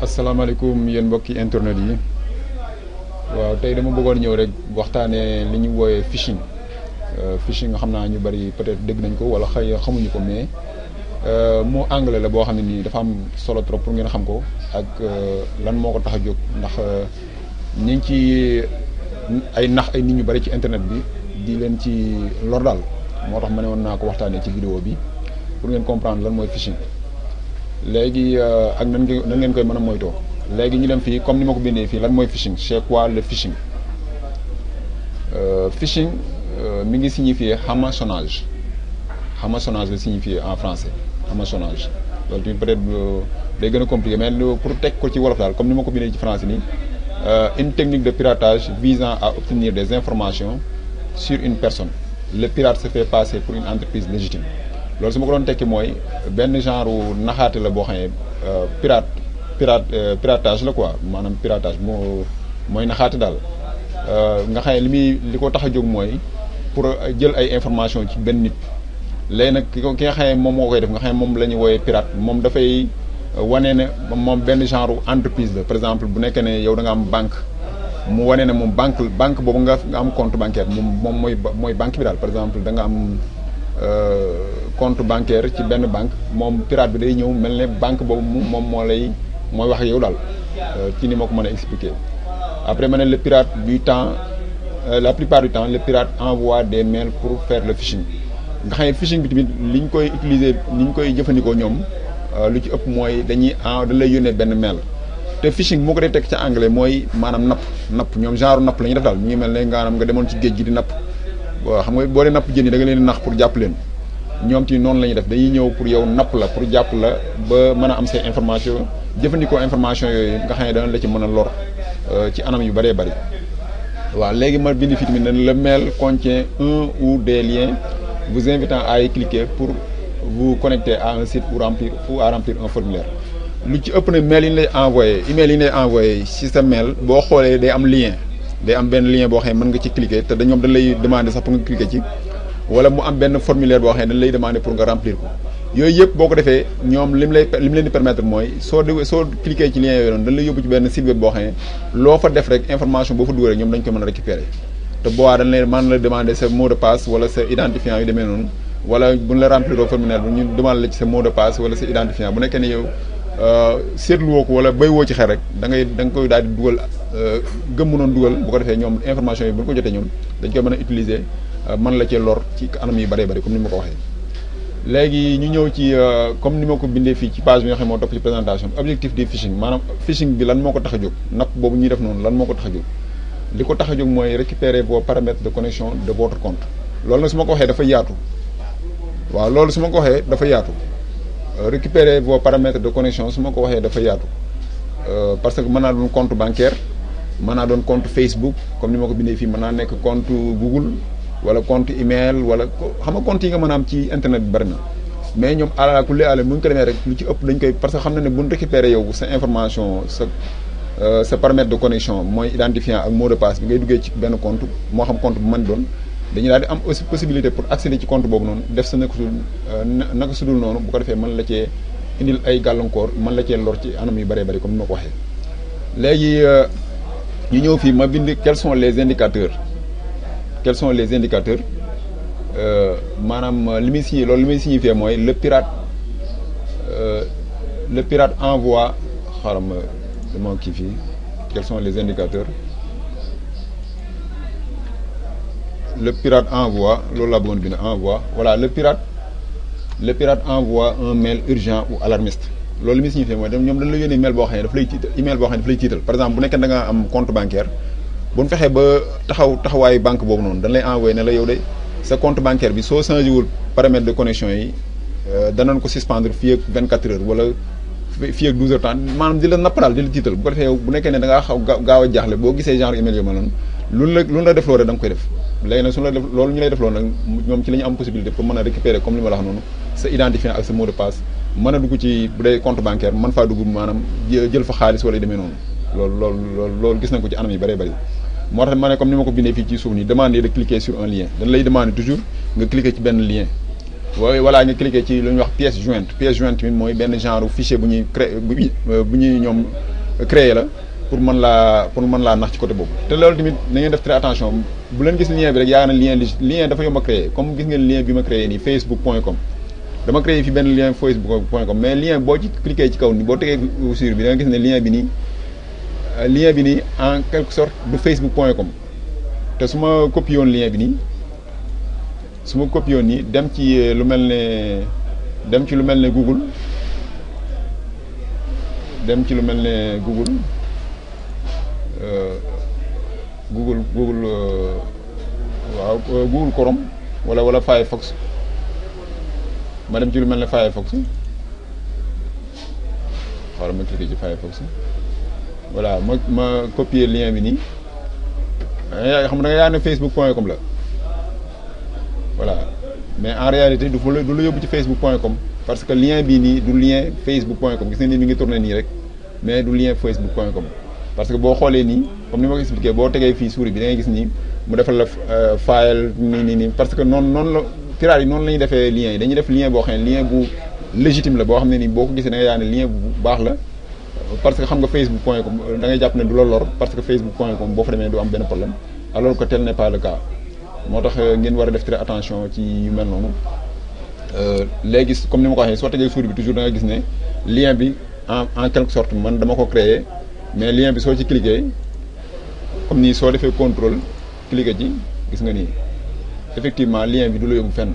asalaamaaleykum yéen mbokki internet yi waaw tey dama bëggoon ñëw rek waxtaanee li ñu wooyee phishing phishing xam naa ñu bari peut-être dégg nañ ko wala xëy xamuñu ko mais moo anglais la boo xam ne nii dafa am solo trop pour ngeen xam ko ak lan moo ko tax a jóg ndax ñu ngi ci ay nax ay nit ñu bari ci internet bi di leen ci lor daal moo tax ma ne woon naa ko waxtaanee ci vidéo bi pour ngeen comprendre lan mooy phishing. léegi ak nan ngeen koy mën a moytoo léegi ñu dem fii comme ni ma ko bindee fii lan mooy phishing c'est quoi le phishing phishing mi ngi signifier hameçonnage hameçonnage la signifier en français hameçonnage loolu tamit peut-être day gën a compliqué mais pour teg ko ci wolof daal comme ni ma ko bindee ci français nii une technique de piratage visant à obtenir des informations sur une personne. Le pirate se fait passer pour une entreprise légitime. loolu su ma ko doon tekki mooy benn genre naxaate la boo xam ne piratage la quoi maanaam piratage mooy naxaate daal nga xam ne li ko tax a jóg mooy pour jël ay information ci benn nit léegi nag ki nga xam ne moom moo koy def nga xam ne moom la ñuy wooyee pirate moom dafay wane ne moom benn genre entreprise la par exemple bu nekkee ne yow da nga am banque mu wane ne moom banque boobu nga am compte bancaire moom mooy banque bi daal par exemple da nga am compte bancaire ci benn banque moom pirate bi day ñëw mel ne banque boobu moom mooy wax ak yow daal ci ni ma ko mën a expliquer. Après ma ne le pirate du temps la plupart du temps le pirate envoie des mails pour faire le phishing nga xam ne phishing bi tamit li ñu koy utiliser ni ñu koy jëfandikoo ñoom lu ci ëpp mooy dañ lay yónnee benn mail te phishing moo ko dee teg ca anglais mooy maanaam napp ñoom genre napp la ñuy def daal ñu ngi mel ne nga demoon ci géej gi di napp. waaw xam nga boo dee napp jën yi da nga leen di nax pour jàpp leen ñoom ci noonu la ñuy def dañuy ñëw pour yow napp la pour jàpp la ba mën a am say information jëfandikoo information yooyu nga xam ne dana la ci mën a lor ci anam yu bëree bëri. waaw léegi ma bind fii tamit ne le mail contient un ou des liens vous invitant à y cliquer pour vous connecter à un site ou à remplir un formulaire. lu ci ëpp nag mail yi ñu lay envoyé email yi ñu lay envoyé ci sa mail boo xoolee day am lien. day am benn lien boo xam ne mën nga ci cliquer te ñoom dañ lay demander sax pour nga cliquer ci wala mu am benn formulaire boo xam ne dañ lay demander pour nga remplir ko yooyu yëpp boo ko defee ñoom lim leen di permettre mooy soo cliquer ci lien yooyu noonu dañ lay yóbbu ci benn site web boo xam ne loo fa def rek information boo fa dugal rek ñoom dañ ko mën a récupérer te boobaa dañ lay mën la demander sa mot de passe wala sa identifiant yu demee noonu wala buñ la remplir au formulaire bi ñu demander la ci sa mot de passe wala sa identifiant bu nekkee ne yow seetluwoo ko wala béy woo ci xel rek da nga koy daal di dugal gëmm noonu dugal bu ko defee ñoom information yi bu ñu ko jotee ñoom dañ koy mën a utiliser mën la cee lor ci anam yu bëree bëri comme ni ma ko waxee. léegi ñu ñëw ci comme ni ma ko bindee fii ci page bi nga xam ne moo topp ci présentation bi objectif du phishing maanaam phishing bi lan moo ko tax a jóg napp boobu ñuy def noonu lan moo ko tax a jóg li ko tax a jóg mooy récupérer vos paramètres de connexion de votre compte loolu nag su ma ko waxee dafa yaatu waaw loolu su ma ko waxee dafa yaatu. Récupérer vos paramètres de connexion su ma ko waxee dafa yaatu parce que mën naa doon compte bancaire mën naa doon compte Facebook comme ni ma ko bindee fii mën naa nekk compte Google wala compte email wala xam nga compte yi nga mën a am ci internet bi bari na mais ñoom ala kulli aale mu ñu ko demee rek lu ci ëpp dañ koy parce que xam na ne bu ñu récupérer yow sa information sa paramètre de connexion mooy identifiant ak mot de passe bi ngay duggee ci benn compte moo xam compte bu mën doon. dañuy daal di am aussi possibilité pour accéder ci compte boobu noonu def sa naka sudul noonu bu ko defee mën la cee indil ay gàllankoor mën la cee lor ci anam yu bëree bëri comme ni ma ko waxee. léegi ñu ñëw fii ma bind quels sont les indicateurs maanaam li muy signifier mooy le pirate envoie xaaral ma dama kii fii quels sont les indicateurs. Le pirate envoie loolu laa bëggoon bind envoie voilà le pirate envoie un mail urgent ou alarmiste loolu li muy signifié mooy ñoom dañ la yónnee mail boo xam ne daf lay tiital email boo xam ne daf lay tiital par exemple bu nekkee da nga am compte bancaire bu ñu fexee ba taxawaayu banque boobu noonu dañ lay envoyé ne la yow de sa compte bancaire bi soo changé wul paramètre de connexion yi danañ ko suspendre fii ak 24 heures wala fii ak 12 heures temps maanaam di la napp daal di la tiital bu ko defee yow bu nekkee ne da ngaa xaw gaaw a jaaxle boo gisee genre email yu mel noonu lu la def loo rek da nga koy def léegi nag su la def loolu ñu lay def loolu nag ñoom ci la ñu am possibilité pour mën a récupérer comme li ma la wax noonu sa identifiant ak sa mot de passe mën a dugg ci bu dee compte bancaire mën faa dugg maanaam jël fa xaalis wala yu demee noonu loolu gis nañ ko ci anam yi bëree bëri moo tax ma ne comme ni ma ko bindee fii ci suuf nii demander de cliquer sur un lien dañ lay demander toujours nga cliquer ci benn lien waaye voilà nga cliquer ci lu ñuy wax pièce jointe tamit mooy benn genre fichier bu ñuy créé bu ñuy ñoom créer la pour mën laa nax ci côté boobu. te loolu tamit na ngeen def très attention bu leen gis lien bi rek yaa na lien dafa yomb a créer comme gis ngeen lien bi ma créé nii facebook.com dama créé fi benn lien facebook.com mais lien boo ci cliquer ci kaw ni boo tegee sur bi da nga gis ne lien bi nii en quelque sorte du facebook.com te su ma copié woon lien bi nii dem ci lu mel ne Google Google waaw Google Chrome wala Firefox ma dem ci lu mel ne Firefox xaaral ma cliquer ci Firefox voilà ma copier lien bi nii xam nga yaa ne facebook.com la voilà mais en réalité du la yóbbu ci facebook.com parce que lien bii nii du lien facebook.com gis nga ni mi ngi tourné nii rek mais du lien facebook.com parce que boo xoolee nii comme ni ma ko expliqué boo tegee fii souris bi da ngay gis nii mu defal la file nii parce que noonu la pirates yi noonu la ñuy defee liens yi dañuy def lien boo xam ne lien bu légitime la boo xam ne nii boo ko gisee da nga yaa ne lien bu baax la parce que xam nga facebook.com da ngay jàpp ne du la lor parce que facebook.com boo fa demee du am benn problème alors que tel n'est pas le cas moo tax ngeen war a def très attention ci yu mel noonu léegi comme ni ma ko waxee soo tegee souris bi toujours da nga gis ne lien bi en quelque sorte man dama ko créer mais lien bi soo ci cliquer comme nii soo defee contrôle cliquer ci gis nga nii effectivement lien bi du la yóbbu fenn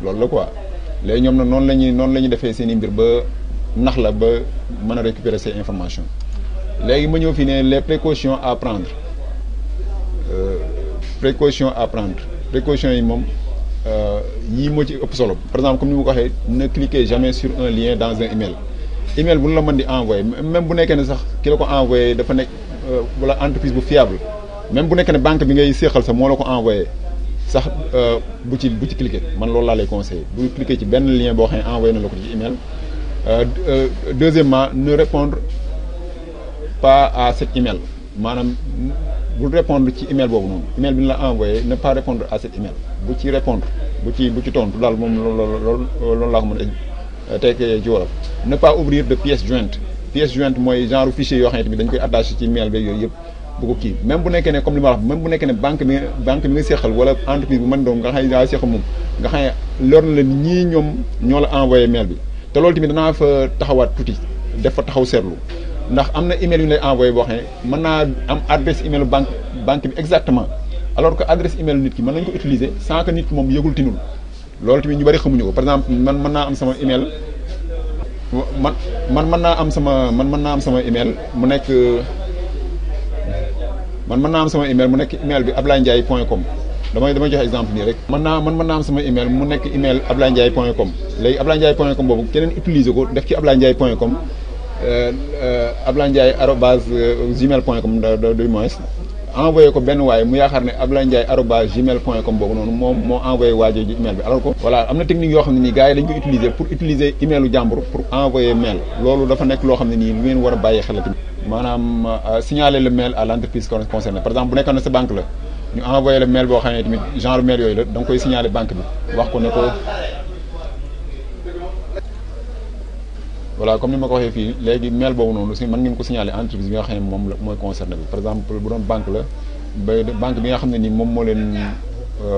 loolu la quoi léegi ñoom na noonu la ñuy defee seen i mbir ba nax la ba mën a récupérer ces informations léegi ma ñëw fii ne les précautions à prendre précautions yi moom yii moo ci ëpp solo par exemple comme ni ma ko waxee ne cliquez jamais sur un lien dans un email bu ñu la mën di envoyer même bu nekkee ne sax ki la ko envoyé dafa nekk wala entreprise bu fiable même bu nekkee ne banque bi ngay séexal sax moo la ko envoyé sax bu ci cliquer man loolu laa lay conseillé bu cliquer ci benn lien boo xam ne envoyé na la ko ci email deuxièmement ne répondre pas à cet email maanaam bul répondre ci email boobu noonu email bi ñu la envoyé ne pas répondre à cet email bu ci répondre bu ci tontu daal moom loolu laa ko mën a tekkee ci wolof ne pas ouvrir de pièces jointes mooy genre fichier yoo xam ne tamit dañ koy attaché ci mail beeg yooyu yëpp bu ko kii même bu nekkee ne comme li ma wax même bu nekkee ne banque bi nga seqal wala entreprise bu mën doon nga xam ne daa seqal moom nga xam ne lor na la ñii ñoom ñoo la envoyé mail bi te loolu tamit danaa fa taxawaat tuuti def fa taxaw seetlu ndax am na email yu ñu lay envoyé boo xam ne mën naa am adresse email banque bi exactement alors que adresse email nit ki mën nañu ko utiliser sans que nit ki moom yëgul tinul loolu tamit ñu bari xamuñu ko par exemple man mën naa am sama email man mën naa am sama email mu nekk email bi ablayndjaye.com damay joxe exemple nii rek mën naa am sama email mu nekk email ablayndjaye.com léegi ablayndjaye.com boobu keneen utiliser ko def ci ablayndjaye.com ablayndjaye@gmail.com du moins envoyé ko benn waaye mu yaakaar ne ablayndjaye@gmail.com boobu noonu moom moo envoyé waajoo ji email bi alors que voilà am na technique yoo xam ne nii gars yi dañ koy utiliser pour utiliser emailu jàmbur pour envoyer mail loolu dafa nekk loo xam ne nii lu ngeen war a bàyyi xel tamit maanaam signaler le mail à l'entreprise concernée par exemple bu nekkoon ne sa banque la ñu envoyé le mail boo xam ne tamit genre mail yooyu la da nga koy signaler banque bi wax ko ne ko voilà comme ni ma ko waxee fii léegi mail boobu noonu si mën ngeen ko signaler entreprise bi nga xam ne moom la mooy concerné bi par exemple bu doon banque la banque bi nga xam ne nii moom moo leen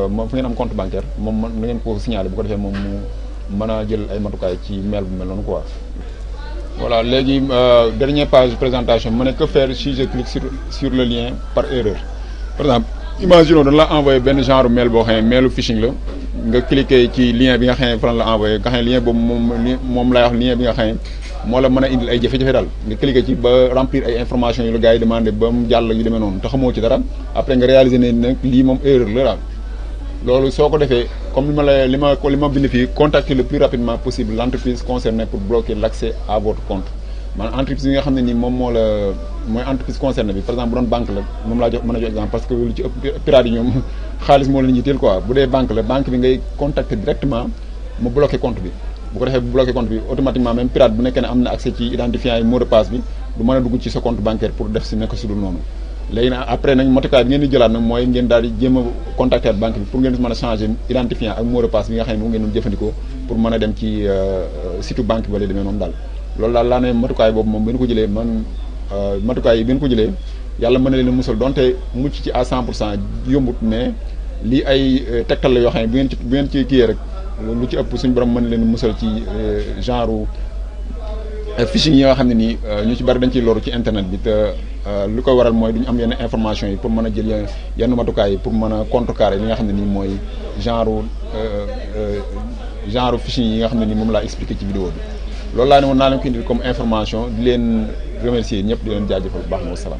moom fu ngeen am compte bancaire moom na ngeen ko signaler bu ko defee moom mu mën a jël ay matukaay ci mail bu mel noonu quoi. voilà léegi dernière page présentation ma ne que faire si je clique sur le lien par erreur par exemple imaginons dañ la envoyé benn genre mail boo xam ne mailu phishing la nga cliquer ci lien bi nga xam ne fan la envoyé nga xam ne lien boobu moom lay wax lien bi nga xam ne moo la mën a indil ay jafe-jafe daal nga cliquer ci ba remplir ay informations yu la gars yi demandé ba mu jàll yu demee noonu te xamoo ci dara après nga réaliser ne nag lii moom erreur la daal loolu soo ko defee comme li ma bind fii contacter le plus rapidement possible l'entreprise concernée pour bloquer l'accès à votre compte maanaam entreprise bi nga xam ne nii moom mooy entreprise concernée bi par exemple bu doon banque la moom laa mën a jox exemple parce que lu ci ëpp pirate yi ñoom xaalis moo leen yitteel quoi bu dee banque la banque bi ngay contacter directement mu bloquer compte bi bu ko defee bu bloquer compte bi automatiquement même pirate bu nekkee ne am na accès ci identifiant yi mot de passe bi du mën a dugg ci sa compte bancaire pour def si nekk si dul noonu léegi nag après nag matukaay bi ngeen di jëlaat nag mooy ngeen daal di jéem a contacter ak banque bi pour ngeen mën a changer identifiant ak mot de passe bi nga xam ne moom ngeen doon jëfandikoo pour mën a dem ci site banque bi wala demee noonu daal loolu daal laa ne matukaay boobu moom bu ñu ko jëlee man matukaay yi bi ngeen ko jëlee yàlla mën na leen a musal donte mucc ci à 100% yombut mais lii ay tegtal la yoo xam ne bu ngeen ci kiyee rek lu ci ëpp suñu borom mën na leen musal ci genre phishing yi nga xam ne nii ñu ci bari dañ ciy loru ci internet bi te lu ko waral mooy duñu am yenn information yi pour mën a jël yenn matukaay yi pour mën a contrecarrer li nga xam ne nii mooy genre phishing yi nga xam ne nii moom laa expliqué ci vidéo bi loolu laa ne woon naa leen ko indil comme information di leen remercier ñëpp di leen jaajëfal bu baax na wasalaam